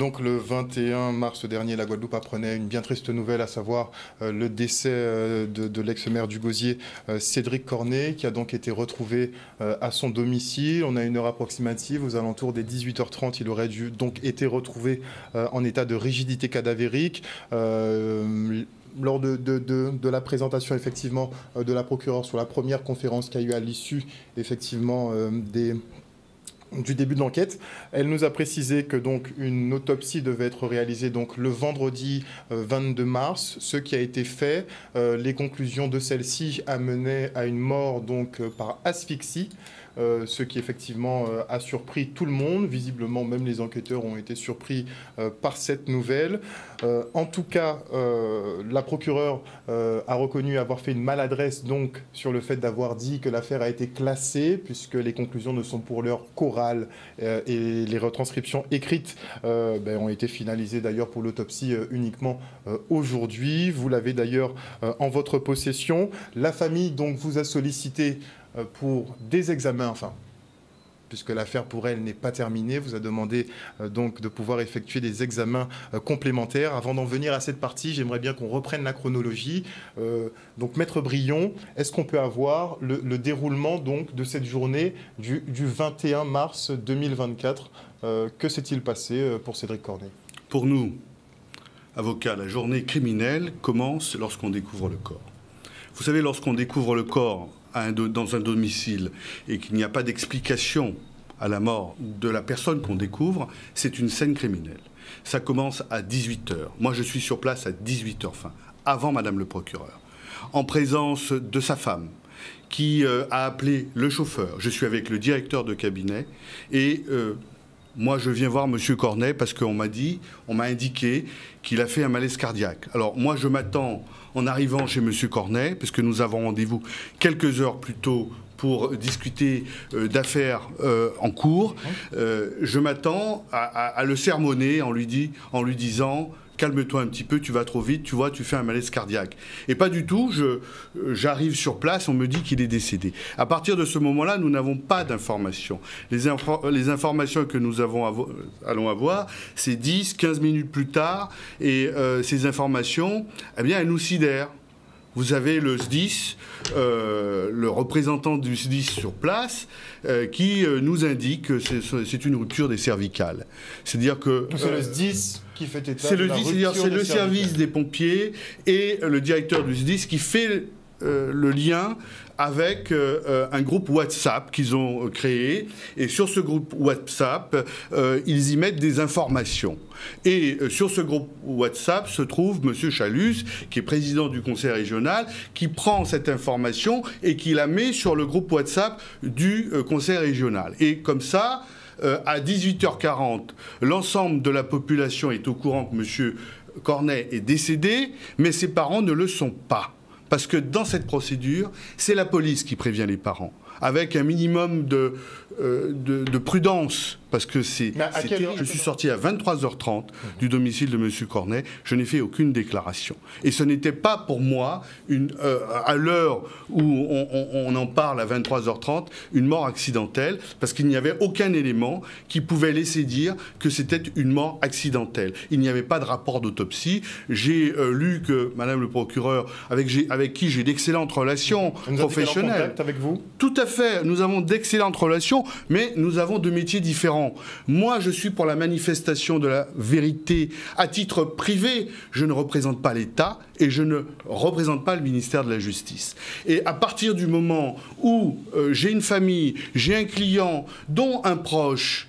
Donc le 21 mars dernier, la Guadeloupe apprenait une bien triste nouvelle, à savoir le décès de l'ex-maire du Gosier, Cédric Cornet, qui a donc été retrouvé à son domicile. On a une heure approximative, aux alentours des 18h30, il aurait donc été retrouvé en état de rigidité cadavérique. Lors de la présentation effectivement de la procureure sur la première conférence qu'il y a eu à l'issue effectivement du début de l'enquête, elle nous a précisé que donc une autopsie devait être réalisée donc le vendredi 22 mars, ce qui a été fait. Les conclusions de celle-ci amenaient à une mort donc par asphyxie. Ce qui effectivement a surpris tout le monde. Visiblement, même les enquêteurs ont été surpris par cette nouvelle. En tout cas, la procureure a reconnu avoir fait une maladresse donc sur le fait d'avoir dit que l'affaire a été classée, puisque les conclusions ne sont pour l'heure qu'orales et les retranscriptions écrites ont été finalisées d'ailleurs pour l'autopsie uniquement aujourd'hui. Vous l'avez d'ailleurs en votre possession. La famille donc vous a sollicité pour des examens, enfin, puisque l'affaire pour elle n'est pas terminée, vous a demandé donc de pouvoir effectuer des examens complémentaires. Avant d'en venir à cette partie, j'aimerais bien qu'on reprenne la chronologie. Donc, Maître Brion, est-ce qu'on peut avoir le déroulement donc de cette journée du 21 mars 2024 Que s'est-il passé pour Cédric Cornet? Pour nous, avocats, la journée criminelle commence lorsqu'on découvre le corps. Vous savez, lorsqu'on découvre le corps dans un domicile et qu'il n'y a pas d'explication à la mort de la personne qu'on découvre, c'est une scène criminelle. Ça commence à 18h. Moi, je suis sur place à 18h, avant Madame le procureur, en présence de sa femme, qui a appelé le chauffeur. Je suis avec le directeur de cabinet et moi, je viens voir Monsieur Cornet parce qu'on m'a indiqué qu'il a fait un malaise cardiaque. Alors, moi, je m'attends, en arrivant chez Monsieur Cornet, parce que nous avons rendez-vous quelques heures plus tôt pour discuter d'affaires en cours, je m'attends à le sermonner en lui disant « Calme-toi un petit peu, tu vas trop vite, tu vois, tu fais un malaise cardiaque. » Et pas du tout, j'arrive sur place, on me dit qu'il est décédé. À partir de ce moment-là, nous n'avons pas d'informations. Les informations que nous allons avoir, c'est 10, 15 minutes plus tard, et ces informations, eh bien, elles nous sidèrent. Vous avez le SDIS, le représentant du SDIS sur place, qui nous indique que c'est une rupture des cervicales. C'est-à-dire que... C'est le SDIS qui fait état de la rupture des cervicales. C'est le service des pompiers et le directeur du SDIS qui fait le lien avec un groupe WhatsApp qu'ils ont créé. Et sur ce groupe WhatsApp, ils y mettent des informations. Et sur ce groupe WhatsApp se trouve M. Chalus, qui est président du conseil régional, qui prend cette information et qui la met sur le groupe WhatsApp du conseil régional. Et comme ça, à 18h40, l'ensemble de la population est au courant que M. Cornet est décédé, mais ses parents ne le sont pas. Parce que dans cette procédure, c'est la police qui prévient les parents, avec un minimum de prudence, parce que je suis sorti à 23h30 du domicile de M. Cornet, je n'ai fait aucune déclaration. Et ce n'était pas pour moi, à l'heure où on en parle à 23h30, une mort accidentelle, parce qu'il n'y avait aucun élément qui pouvait laisser dire que c'était une mort accidentelle. Il n'y avait pas de rapport d'autopsie. J'ai lu que Madame le procureur, avec qui j'ai d'excellentes relations professionnelles... En contact avec vous ? Tout à fait. Nous avons d'excellentes relations, mais nous avons deux métiers différents. Moi, je suis pour la manifestation de la vérité à titre privé. Je ne représente pas l'État et je ne représente pas le ministère de la Justice. Et à partir du moment où j'ai une famille, j'ai un client dont un proche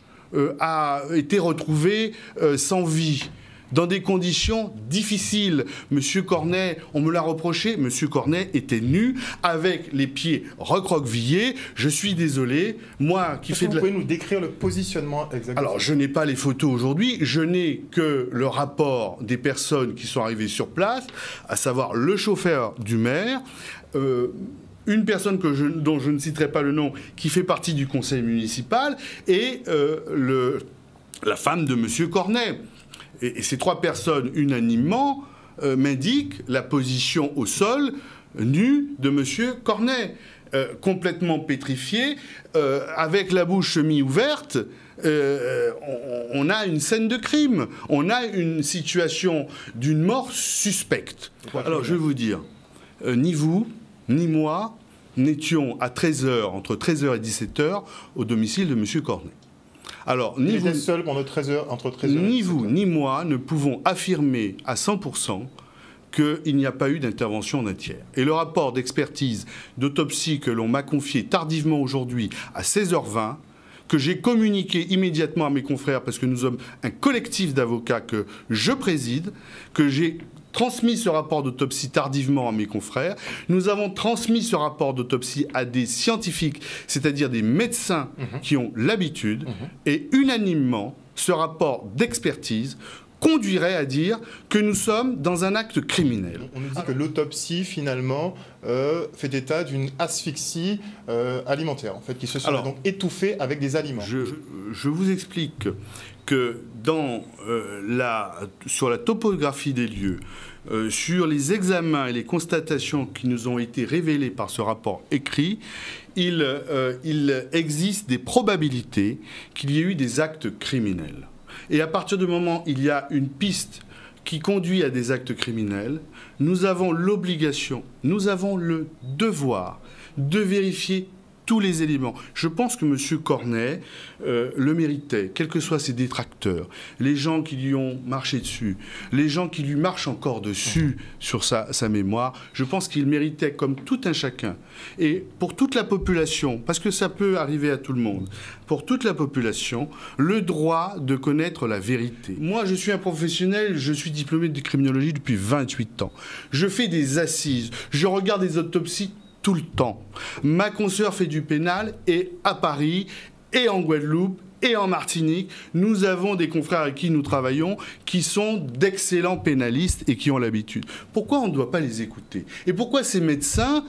a été retrouvé sans vie, dans des conditions difficiles. Monsieur Cornet, on me l'a reproché, Monsieur Cornet était nu, avec les pieds recroquevillés. Je suis désolé, moi qui fais de la... Vous pouvez nous décrire le positionnement exact? Alors, je n'ai pas les photos aujourd'hui, je n'ai que le rapport des personnes qui sont arrivées sur place, à savoir le chauffeur du maire, une personne dont je ne citerai pas le nom, qui fait partie du conseil municipal, et la femme de Monsieur Cornet. Et ces trois personnes, unanimement, m'indiquent la position au sol nu de M. Cornet, complètement pétrifié, avec la bouche mi-ouverte. On a une scène de crime, on a une situation d'une mort suspecte. Alors je vais vous dire, ni vous, ni moi n'étions à 13h, entre 13h et 17h, au domicile de M. Cornet. Alors, ni vous, seul pendant 13h, entre 13h ni vous, ni moi ne pouvons affirmer à 100% qu'il n'y a pas eu d'intervention d'un tiers. Et le rapport d'expertise, d'autopsie que l'on m'a confié tardivement aujourd'hui à 16h20, que j'ai communiqué immédiatement à mes confrères, parce que nous sommes un collectif d'avocats que je préside, que j'ai transmis ce rapport d'autopsie tardivement à mes confrères. Nous avons transmis ce rapport d'autopsie à des scientifiques, c'est-à-dire des médecins qui ont l'habitude, et unanimement, ce rapport d'expertise conduirait à dire que nous sommes dans un acte criminel. On nous dit que l'autopsie, finalement, fait état d'une asphyxie alimentaire, en fait, qui se serait donc étouffée avec des aliments. Je vous explique que sur la topographie des lieux, sur les examens et les constatations qui nous ont été révélées par ce rapport écrit, il existe des probabilités qu'il y ait eu des actes criminels. Et à partir du moment où il y a une piste qui conduit à des actes criminels, nous avons l'obligation, nous avons le devoir de vérifier tous les éléments. Je pense que M. Cornet le méritait, quels que soient ses détracteurs, les gens qui lui ont marché dessus, les gens qui lui marchent encore dessus sur sa mémoire. Je pense qu'il méritait, comme tout un chacun, et pour toute la population, parce que ça peut arriver à tout le monde, pour toute la population, le droit de connaître la vérité. Moi, je suis un professionnel, je suis diplômé de criminologie depuis 28 ans. Je fais des assises, je regarde des autopsies tout le temps. Ma consoeur fait du pénal, et à Paris, et en Guadeloupe, et en Martinique, nous avons des confrères avec qui nous travaillons qui sont d'excellents pénalistes et qui ont l'habitude. Pourquoi on ne doit pas les écouter? Et pourquoi ces médecins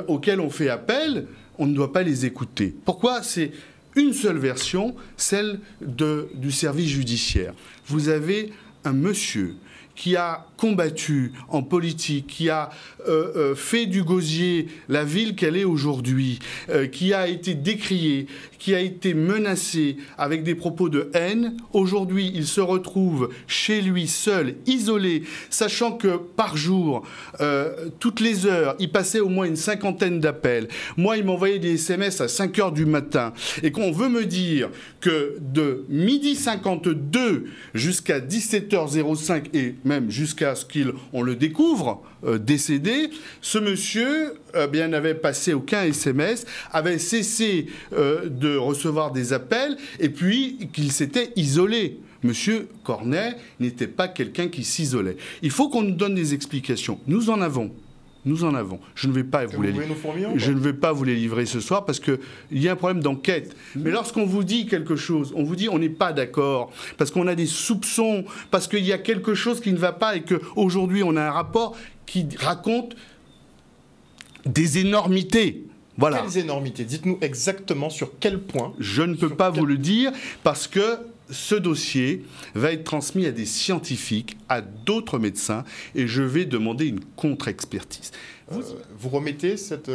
auxquels on fait appel, on ne doit pas les écouter? Pourquoi c'est une seule version, celle du service judiciaire? Vous avez un monsieur qui a combattu en politique, qui a fait du Gosier la ville qu'elle est aujourd'hui, qui a été décrié, qui a été menacé avec des propos de haine. Aujourd'hui, il se retrouve chez lui, seul, isolé, sachant que par jour, toutes les heures, il passait au moins une 50aine d'appels. Moi, il m'envoyait des SMS à 5 h du matin. Et qu'on veut me dire que de 12h52 jusqu'à 17h05, et même jusqu'à ce qu'on le découvre décédé, ce monsieur n'avait passé aucun SMS, avait cessé de recevoir des appels, et puis qu'il s'était isolé. Monsieur Cornet n'était pas quelqu'un qui s'isolait. Il faut qu'on nous donne des explications. Nous en avons. Nous en avons. Je ne vais pas vous les livrer ce soir parce qu'il y a un problème d'enquête. Mais lorsqu'on vous dit quelque chose, on vous dit on n'est pas d'accord, parce qu'on a des soupçons, parce qu'il y a quelque chose qui ne va pas et qu'aujourd'hui on a un rapport qui raconte des énormités. Voilà. Quelles énormités? Dites-nous exactement sur quel point. Je ne peux pas vous le dire parce que ce dossier va être transmis à des scientifiques, à d'autres médecins, et je vais demander une contre-expertise. Vous remettez cette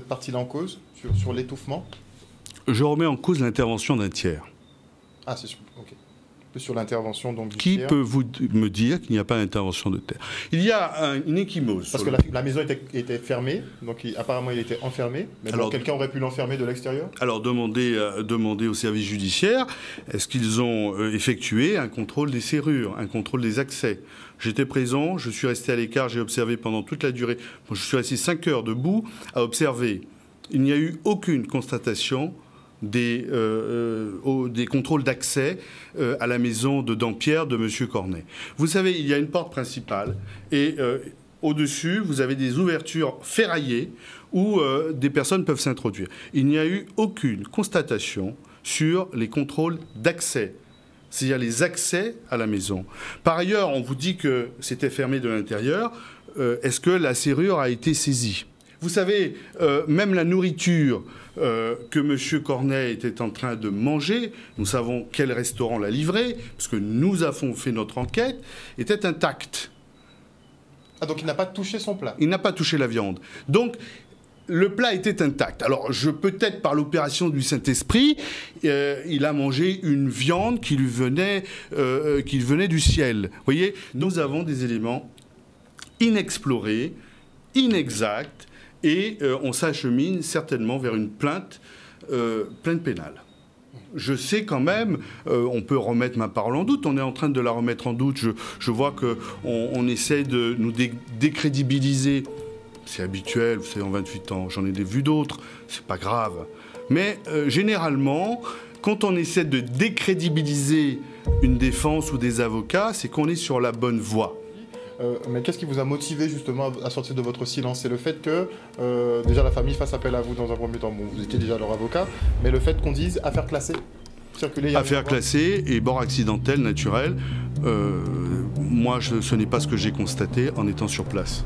partie-là en cause, sur l'étouffement? Je remets en cause l'intervention d'un tiers. Ah, c'est sûr. Ok. Sur l'intervention donc du Qui tiers. peut vous me dire qu'il n'y a pas d'intervention de tiers? Il y a une échymose. Parce que la maison était fermée, donc apparemment il était enfermé. Mais alors, quelqu'un aurait pu l'enfermer de l'extérieur? Alors demandez au service judiciaire, est-ce qu'ils ont effectué un contrôle des serrures, un contrôle des accès? J'étais présent, je suis resté à l'écart, j'ai observé pendant toute la durée. Moi, je suis resté 5 heures debout à observer. Il n'y a eu aucune constatation des contrôles d'accès à la maison de Dampierre de M. Cornet. Vous savez, il y a une porte principale et au-dessus, vous avez des ouvertures ferraillées où des personnes peuvent s'introduire. Il n'y a eu aucune constatation sur les contrôles d'accès, c'est-à-dire les accès à la maison. Par ailleurs, on vous dit que c'était fermé de l'intérieur. Est-ce que la serrure a été saisie? Vous savez, même la nourriture que M. Cornet était en train de manger, nous savons quel restaurant l'a livré, parce que nous avons fait notre enquête, était intacte. Ah, donc il n'a pas touché son plat. Il n'a pas touché la viande. Donc, le plat était intact. Alors, peut-être par l'opération du Saint-Esprit, il a mangé une viande qui venait du ciel. Vous voyez, nous avons des éléments inexplorés, inexacts, et on s'achemine certainement vers une plainte pénale. Je sais quand même, on peut remettre ma parole en doute, on est en train de la remettre en doute. Je vois qu'on essaie de nous décrédibiliser. C'est habituel, vous savez, en 28 ans, j'en ai vu d'autres, c'est pas grave. Mais généralement, quand on essaie de décrédibiliser une défense ou des avocats, c'est qu'on est sur la bonne voie. Mais qu'est-ce qui vous a motivé justement à sortir de votre silence? C'est le fait que déjà la famille fasse appel à vous dans un premier temps. Bon, vous étiez déjà leur avocat, mais le fait qu'on dise affaire classée, circuler. Affaire classée et mort accidentelle, naturelle. Moi, ce n'est pas ce que j'ai constaté en étant sur place.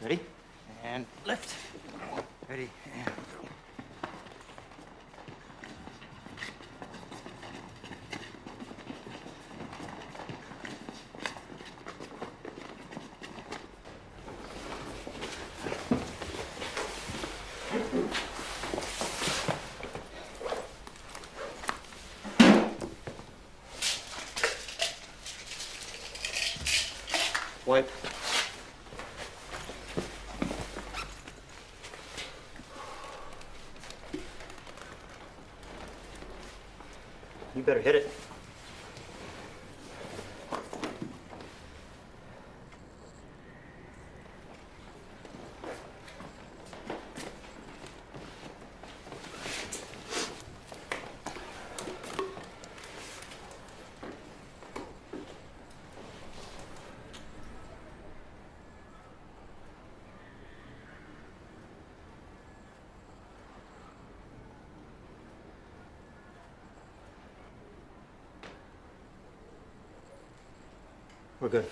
Ready? And lift. Ready, and go. Wipe. You better hit it. We're good.